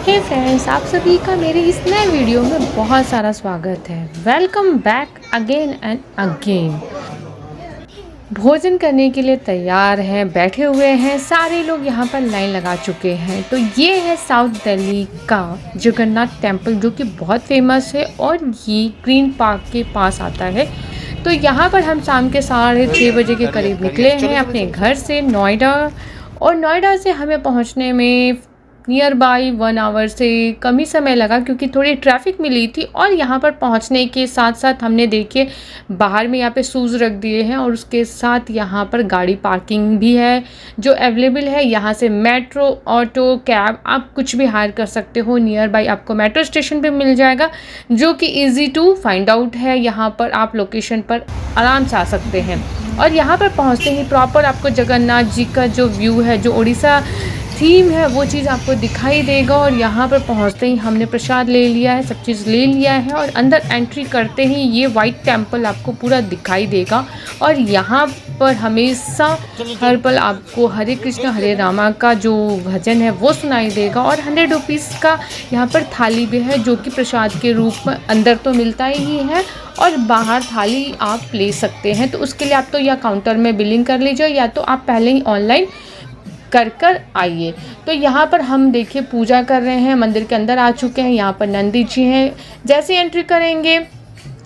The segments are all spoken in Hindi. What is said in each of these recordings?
हे फ्रेंड्स, आप सभी का मेरे इस नए वीडियो में बहुत सारा स्वागत है। Welcome back again and again. भोजन करने के लिए तैयार हैं, बैठे हुए हैं सारे लोग, यहाँ पर लाइन लगा चुके हैं। तो ये है साउथ दिल्ली का जगन्नाथ टेम्पल, जो कि बहुत फेमस है और ये ग्रीन पार्क के पास आता है। तो यहाँ पर हम शाम के 6:30 बजे के करीब निकले हैं अपने घर से नोएडा, और नोएडा से हमें पहुँचने में नियर बाई 1 आवर से कम ही समय लगा, क्योंकि थोड़ी ट्रैफिक मिली थी। और यहाँ पर पहुँचने के साथ साथ हमने देखिए बाहर में यहाँ पे शूज़ रख दिए हैं, और उसके साथ यहाँ पर गाड़ी पार्किंग भी है जो अवेलेबल है। यहाँ से मेट्रो, ऑटो, कैब आप कुछ भी हायर कर सकते हो। नियर बाई आपको मेट्रो स्टेशन पे मिल जाएगा, जो कि ईज़ी टू फाइंड आउट है। यहाँ पर आप लोकेशन पर आराम से आ सकते हैं। और यहाँ पर पहुँचते ही प्रॉपर आपको जगन्नाथ जी का जो व्यू है, जो उड़ीसा थीम है, वो चीज़ आपको दिखाई देगा। और यहाँ पर पहुँचते ही हमने प्रसाद ले लिया है, सब चीज़ ले लिया है, और अंदर एंट्री करते ही ये वाइट टेम्पल आपको पूरा दिखाई देगा। और यहाँ पर हमेशा हर पल आपको हरे कृष्ण हरे रामा का जो भजन है वो सुनाई देगा। और 100 रुपीज़ का यहाँ पर थाली भी है, जो कि प्रसाद के रूप में अंदर तो मिलता ही है, और बाहर थाली आप ले सकते हैं। तो उसके लिए आप तो या काउंटर में बिलिंग कर लीजिए, या तो आप पहले ही ऑनलाइन कर आइए। तो यहाँ पर हम देखिए पूजा कर रहे हैं, मंदिर के अंदर आ चुके हैं। यहाँ पर नंदी जी हैं। जैसे एंट्री करेंगे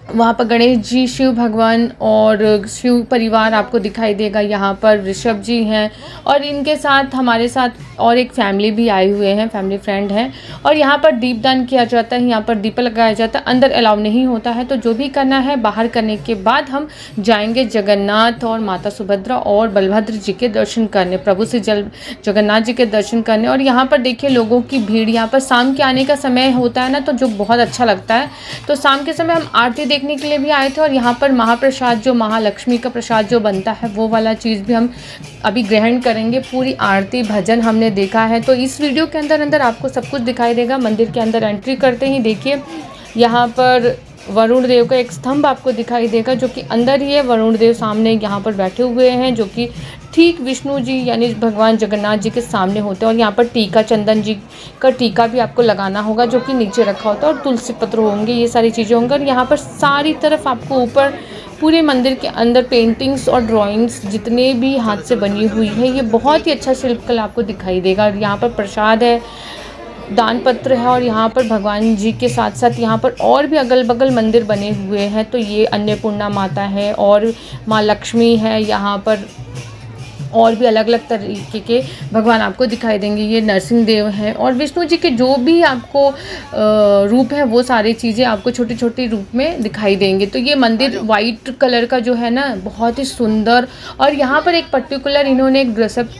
वहाँ पर गणेश जी, शिव भगवान और शिव परिवार आपको दिखाई देगा। यहाँ पर ऋषभ जी हैं, और इनके साथ हमारे साथ और एक फैमिली भी आए हुए हैं, फैमिली फ्रेंड हैं। और यहाँ पर दीपदान किया जाता है, यहाँ पर दीप लगाया जाता है, अंदर अलाउ नहीं होता है। तो जो भी करना है बाहर करने के बाद हम जाएंगे जगन्नाथ और माता सुभद्रा और बलभद्र जी के दर्शन करने, प्रभु श्री जगन्नाथ जी के दर्शन करने। और यहाँ पर देखिए लोगों की भीड़, यहाँ पर शाम के आने का समय होता है ना, तो जो बहुत अच्छा लगता है। तो शाम के समय हम आरती देखने के लिए भी आए थे, और यहाँ पर महाप्रसाद, जो महालक्ष्मी का प्रसाद जो बनता है, वो वाला चीज़ भी हम अभी ग्रहण करेंगे। पूरी आरती भजन हमने देखा है। तो इस वीडियो के अंदर आपको सब कुछ दिखाई देगा। मंदिर के अंदर एंट्री करते ही देखिए यहाँ पर वरुण देव का एक स्तंभ आपको दिखाई देगा, जो कि अंदर ही है। वरुण देव सामने यहाँ पर बैठे हुए हैं, जो कि ठीक विष्णु जी यानी भगवान जगन्नाथ जी के सामने होते हैं। और यहाँ पर टीका, चंदन जी का टीका भी आपको लगाना होगा, जो कि नीचे रखा होता है, और तुलसी पत्र होंगे, ये सारी चीज़ें होंगी। और यहाँ पर सारी तरफ आपको ऊपर पूरे मंदिर के अंदर पेंटिंग्स और ड्राइंग्स जितने भी हाथ से बनी हुई है, ये बहुत ही अच्छा शिल्पकला आपको दिखाई देगा। और यहाँ पर प्रसाद है, दान पत्र है, और यहाँ पर भगवान जी के साथ साथ यहाँ पर और भी अगल बगल मंदिर बने हुए हैं। तो ये अन्नपूर्णा माता है, और माँ लक्ष्मी है। यहाँ पर और भी अलग अलग तरीके के भगवान आपको दिखाई देंगे। ये नरसिंह देव हैं, और विष्णु जी के जो भी आपको रूप है, वो सारी चीज़ें आपको छोटे छोटे रूप में दिखाई देंगे। तो ये मंदिर वाइट कलर का जो है ना, बहुत ही सुंदर। और यहाँ पर एक पर्टिकुलर इन्होंने एक ड्रेसअप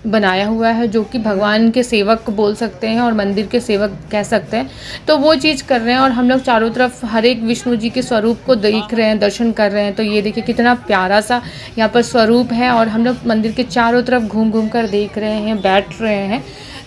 बनाया हुआ है, जो कि भगवान के सेवक बोल सकते हैं और मंदिर के सेवक कह सकते हैं। तो वो चीज़ कर रहे हैं, और हम लोग चारों तरफ हर एक विष्णु जी के स्वरूप को देख रहे हैं, दर्शन कर रहे हैं। तो ये देखिए कितना प्यारा सा यहाँ पर स्वरूप है, और हम लोग मंदिर के चारों तरफ घूम घूम कर देख रहे हैं, बैठ रहे हैं।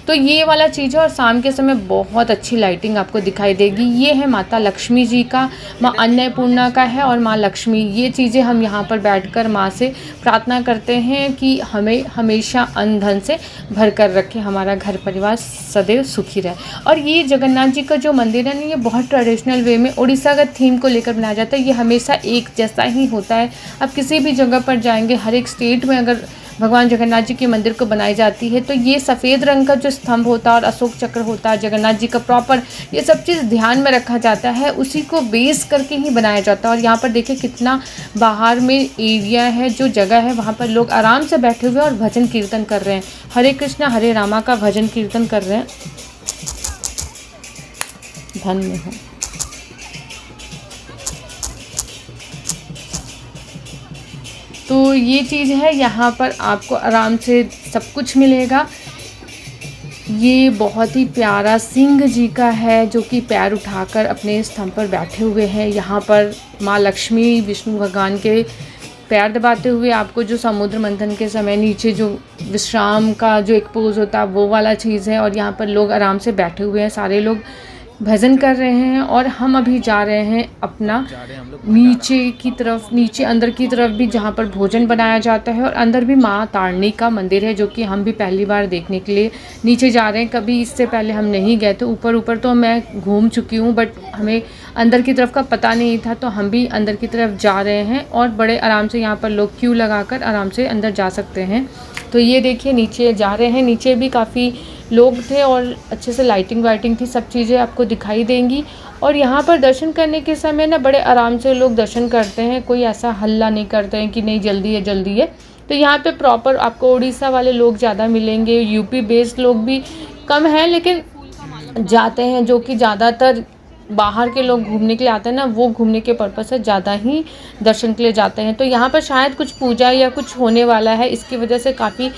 तो ये वाला चीज़ है। और शाम के समय बहुत अच्छी लाइटिंग आपको दिखाई देगी। ये है माता लक्ष्मी जी का, माँ अन्नपूर्णा का है, और माँ लक्ष्मी, ये चीज़ें हम यहाँ पर बैठकर माँ से प्रार्थना करते हैं कि हमें हमेशा अन्न धन से भर कर रखे, हमारा घर परिवार सदैव सुखी रहे। और ये जगन्नाथ जी का जो मंदिर है ना, ये बहुत ट्रेडिशनल वे में उड़ीसा का थीम को लेकर बनाया जाता है। ये हमेशा एक जैसा ही होता है। आप किसी भी जगह पर जाएंगे, हर एक स्टेट में अगर भगवान जगन्नाथ जी के मंदिर को बनाई जाती है, तो ये सफ़ेद रंग का जो स्तंभ होता है और अशोक चक्र होता है, जगन्नाथ जी का प्रॉपर, ये सब चीज़ ध्यान में रखा जाता है, उसी को बेस करके ही बनाया जाता है। और यहाँ पर देखिए कितना बाहर में एरिया है, जो जगह है, वहाँ पर लोग आराम से बैठे हुए और भजन कीर्तन कर रहे हैं, हरे कृष्णा हरे रामा का भजन कीर्तन कर रहे हैं। धन्य हो। तो ये चीज़ है, यहाँ पर आपको आराम से सब कुछ मिलेगा। ये बहुत ही प्यारा सिंह जी का है, जो कि पैर उठाकर अपने स्तंभ पर बैठे हुए हैं। यहाँ पर माँ लक्ष्मी विष्णु भगवान के पैर दबाते हुए आपको जो समुद्र मंथन के समय नीचे जो विश्राम का जो एक पोज होता है, वो वाला चीज़ है। और यहाँ पर लोग आराम से बैठे हुए हैं, सारे लोग भजन कर रहे हैं और हम अभी जा रहे हैं अपना नीचे की तरफ, नीचे अंदर की तरफ भी, जहाँ पर भोजन बनाया जाता है। और अंदर भी माँ तारणी का मंदिर है, जो कि हम भी पहली बार देखने के लिए नीचे जा रहे हैं। कभी इससे पहले हम नहीं गए थे। ऊपर ऊपर तो मैं घूम चुकी हूँ, बट हमें अंदर की तरफ का पता नहीं था, तो हम भी अंदर की तरफ जा रहे हैं। और बड़े आराम से यहाँ पर लोग क्यू लगाकर आराम से अंदर जा सकते हैं। तो ये देखिए नीचे जा रहे हैं। नीचे भी काफ़ी लोग थे और अच्छे से लाइटिंग वाइटिंग थी, सब चीज़ें आपको दिखाई देंगी। और यहाँ पर दर्शन करने के समय ना बड़े आराम से लोग दर्शन करते हैं, कोई ऐसा हल्ला नहीं करते हैं कि नहीं जल्दी है जल्दी है। तो यहाँ पे प्रॉपर आपको उड़ीसा वाले लोग ज़्यादा मिलेंगे, यूपी बेस्ड लोग भी कम हैं, लेकिन जाते हैं, जो कि ज़्यादातर बाहर के लोग घूमने के लिए आते हैं ना, वो घूमने के पर्पज़ से ज़्यादा ही दर्शन के लिए जाते हैं। तो यहाँ पर शायद कुछ पूजा या कुछ होने वाला है, इसकी वजह से काफ़ी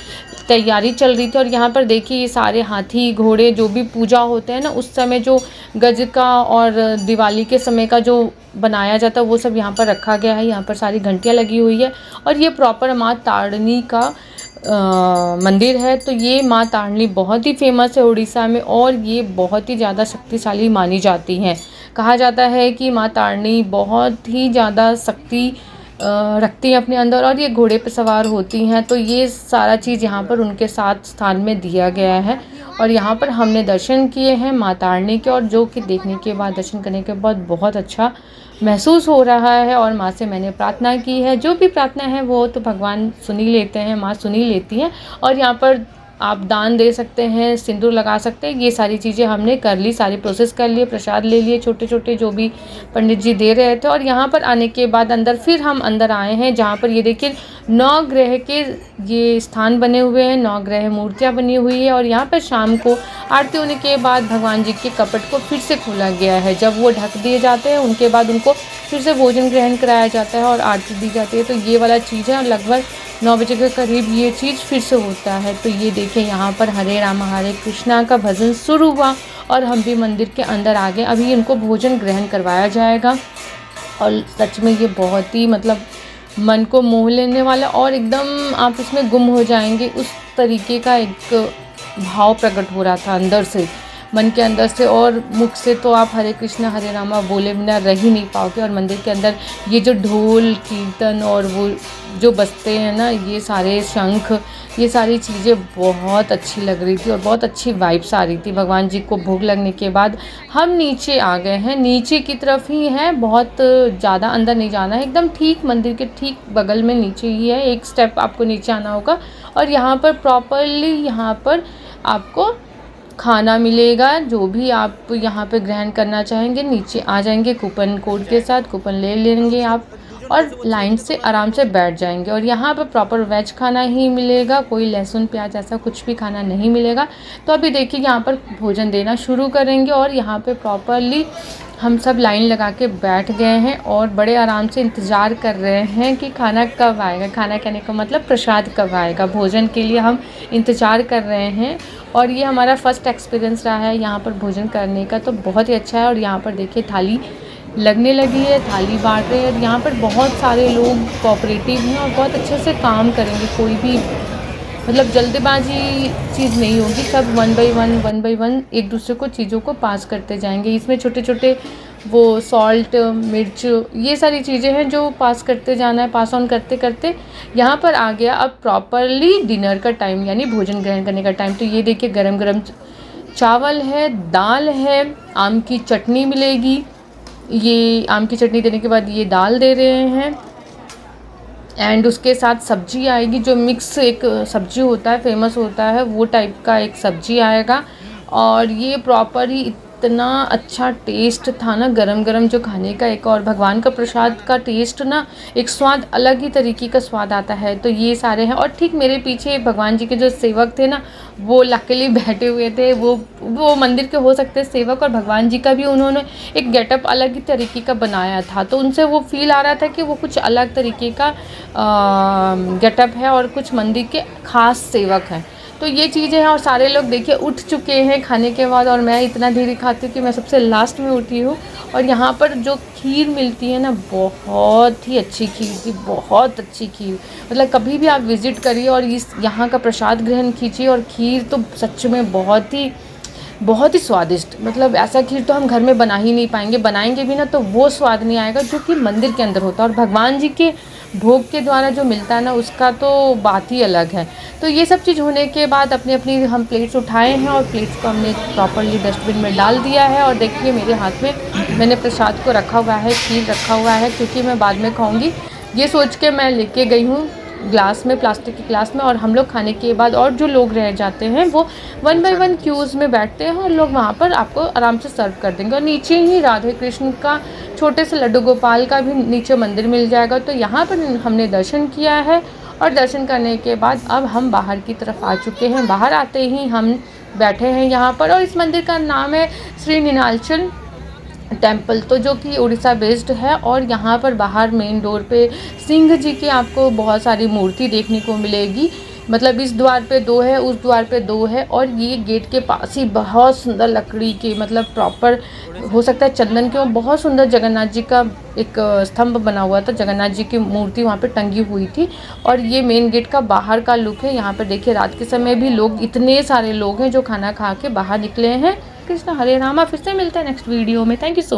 तैयारी चल रही थी। और यहाँ पर देखिए ये सारे हाथी घोड़े, जो भी पूजा होते हैं ना उस समय, जो गज का और दिवाली के समय का जो बनाया जाता है वो सब यहाँ पर रखा गया है। यहाँ पर सारी घंटियाँ लगी हुई है। और ये प्रॉपर माँ तारिणी का मंदिर है। तो ये माँ तारिणी बहुत ही फेमस है उड़ीसा में, और ये बहुत ही ज़्यादा शक्तिशाली मानी जाती हैं। कहा जाता है कि माँ तारिणी बहुत ही ज़्यादा शक्ति रखती हैं अपने अंदर, और ये घोड़े पे सवार होती हैं। तो ये सारा चीज़ यहाँ पर उनके साथ स्थान में दिया गया है। और यहाँ पर हमने दर्शन किए हैं माँ तारिणी के, और जो कि देखने के बाद, दर्शन करने के बाद बहुत अच्छा महसूस हो रहा है। और माँ से मैंने प्रार्थना की है, जो भी प्रार्थना है वो तो भगवान सुन ही लेते हैं, माँ सुन ही लेती हैं। और यहाँ पर आप दान दे सकते हैं, सिंदूर लगा सकते हैं, ये सारी चीज़ें हमने कर ली, सारी प्रोसेस कर लिए, प्रसाद ले लिए छोटे छोटे जो भी पंडित जी दे रहे थे। और यहाँ पर आने के बाद अंदर फिर हम अंदर आए हैं, जहाँ पर ये देखिए 9 ग्रह के ये स्थान बने हुए हैं, 9 ग्रह मूर्तियाँ बनी हुई है। और यहाँ पर शाम को आरती होने के बाद भगवान जी के कपट को फिर से खोला गया है। जब वो ढक दिए जाते हैं उनके बाद उनको फिर से भोजन ग्रहण कराया जाता है और आरती दी जाती है। तो ये वाला चीज़ है, और लगभग 9 बजे के करीब ये चीज़ फिर से होता है। तो ये देखिए यहाँ पर हरे राम हरे कृष्णा का भजन शुरू हुआ, और हम भी मंदिर के अंदर आ गए। अभी इनको भोजन ग्रहण करवाया जाएगा। और सच में ये बहुत ही मतलब मन को मोह लेने वाला, और एकदम आप इसमें गुम हो जाएंगे, उस तरीके का एक भाव प्रकट हो रहा था अंदर से, मन के अंदर से। और मुख से तो आप हरे कृष्णा हरे रामा बोले बिना रह ही नहीं पाओगे। और मंदिर के अंदर ये जो ढोल कीर्तन और वो जो बजते हैं ना, ये सारे शंख, ये सारी चीज़ें बहुत अच्छी लग रही थी, और बहुत अच्छी वाइब्स आ रही थी। भगवान जी को भोग लगने के बाद हम नीचे आ गए हैं, नीचे की तरफ ही है, बहुत ज़्यादा अंदर नहीं जाना है, एकदम ठीक मंदिर के ठीक बगल में नीचे ही है, एक स्टेप आपको नीचे आना होगा। और यहाँ पर प्रॉपरली यहाँ पर आपको खाना मिलेगा, जो भी आप यहाँ पे ग्रहण करना चाहेंगे नीचे आ जाएंगे कूपन कोड के साथ, कूपन ले लेंगे आप और लाइन से आराम से बैठ जाएंगे। और यहाँ पर प्रॉपर वेज खाना ही मिलेगा, कोई लहसुन प्याज ऐसा कुछ भी खाना नहीं मिलेगा। तो अभी देखिए यहाँ पर भोजन देना शुरू करेंगे, और यहाँ पे प्रॉपरली हम सब लाइन लगा के बैठ गए हैं और बड़े आराम से इंतज़ार कर रहे हैं कि खाना कब आएगा। खाना कहने का मतलब प्रसाद कब आएगा, भोजन के लिए हम इंतज़ार कर रहे हैं। और ये हमारा फर्स्ट एक्सपीरियंस रहा है यहाँ पर भोजन करने का, तो बहुत ही अच्छा है। और यहाँ पर देखिए थाली लगने लगी है, थाली बांट रहे हैं। और यहाँ पर बहुत सारे लोग कोऑपरेटिव हैं और बहुत अच्छे से काम करेंगे, कोई भी मतलब जल्दबाजी चीज़ नहीं होगी। सब वन बाई वन एक दूसरे को चीज़ों को पास करते जाएंगे। इसमें छोटे छोटे वो सॉल्ट मिर्च ये सारी चीज़ें हैं जो पास करते जाना है, पास ऑन करते करते यहाँ पर आ गया अब प्रॉपरली डिनर का टाइम, यानी भोजन ग्रहण करने का टाइम। तो ये देखिए गरम गरम चावल है, दाल है, आम की चटनी मिलेगी। ये आम की चटनी देने के बाद ये दाल दे रहे हैं, एंड उसके साथ सब्जी आएगी, जो मिक्स एक सब्जी होता है, फेमस होता है, वो टाइप का एक सब्जी आएगा। और ये प्रॉपर ही इतना अच्छा टेस्ट था ना, गरम गरम जो खाने का एक, और भगवान का प्रसाद का टेस्ट ना, एक स्वाद अलग ही तरीके का स्वाद आता है। तो ये सारे हैं। और ठीक मेरे पीछे भगवान जी के जो सेवक थे ना, वो लकीली बैठे हुए थे। वो मंदिर के हो सकते हैं सेवक, और भगवान जी का भी उन्होंने एक गेटअप अलग ही तरीके का बनाया था, तो उनसे वो फील आ रहा था कि वो कुछ अलग तरीके का गेटअप है और कुछ मंदिर के खास सेवक हैं। तो ये चीज़ें हैं। और सारे लोग देखिए उठ चुके हैं खाने के बाद, और मैं इतना धीरे खाती हूँ कि मैं सबसे लास्ट में उठी हूँ। और यहाँ पर जो खीर मिलती है ना, बहुत ही अच्छी खीर थी, बहुत अच्छी खीर। मतलब कभी भी आप विज़िट करिए और इस यहाँ का प्रसाद ग्रहण कीजिए, और खीर तो सच में बहुत ही बहुत ही स्वादिष्ट, मतलब ऐसा खीर तो हम घर में बना ही नहीं पाएंगे, बनाएंगे भी ना तो वो स्वाद नहीं आएगा जो कि मंदिर के अंदर होता है। और भगवान जी के भोग के द्वारा जो मिलता है ना, उसका तो बात ही अलग है। तो ये सब चीज़ होने के बाद अपनी अपनी हम प्लेट्स उठाए हैं और प्लेट्स को हमने प्रॉपरली डस्टबिन में डाल दिया है। और देखिए मेरे हाथ में मैंने प्रसाद को रखा हुआ है, खीर रखा हुआ है, क्योंकि मैं बाद में खाऊंगी ये सोच के मैं लेके गई हूँ ग्लास में, प्लास्टिक के ग्लास में। और हम लोग खाने के बाद और जो लोग रह जाते हैं वो 1 बाय 1 क्यूज़ में बैठते हैं और लोग वहाँ पर आपको आराम से सर्व कर देंगे। और नीचे ही राधे कृष्ण का छोटे से लड्डू गोपाल का भी नीचे मंदिर मिल जाएगा। तो यहाँ पर हमने दर्शन किया है और दर्शन करने के बाद अब हम बाहर की तरफ आ चुके हैं। बाहर आते ही हम बैठे हैं यहाँ पर, और इस मंदिर का नाम है श्री नीलाचल टेम्पल, तो जो कि उड़ीसा बेस्ड है। और यहाँ पर बाहर मेन डोर पे सिंह जी की आपको बहुत सारी मूर्ति देखने को मिलेगी। मतलब इस द्वार पे 2 है, उस द्वार पे 2 है। और ये गेट के पास ही बहुत सुंदर लकड़ी के, मतलब प्रॉपर हो सकता है चंदन के, और बहुत सुंदर जगन्नाथ जी का एक स्तंभ बना हुआ था, जगन्नाथ जी की मूर्ति वहाँ पे टंगी हुई थी। और ये मेन गेट का बाहर का लुक है। यहाँ पर देखिए रात के समय भी लोग, इतने सारे लोग हैं जो खाना खा के बाहर निकले हैं। कृष्ण हरे रामा। फिर से मिलते हैं नेक्स्ट वीडियो में। Thank you so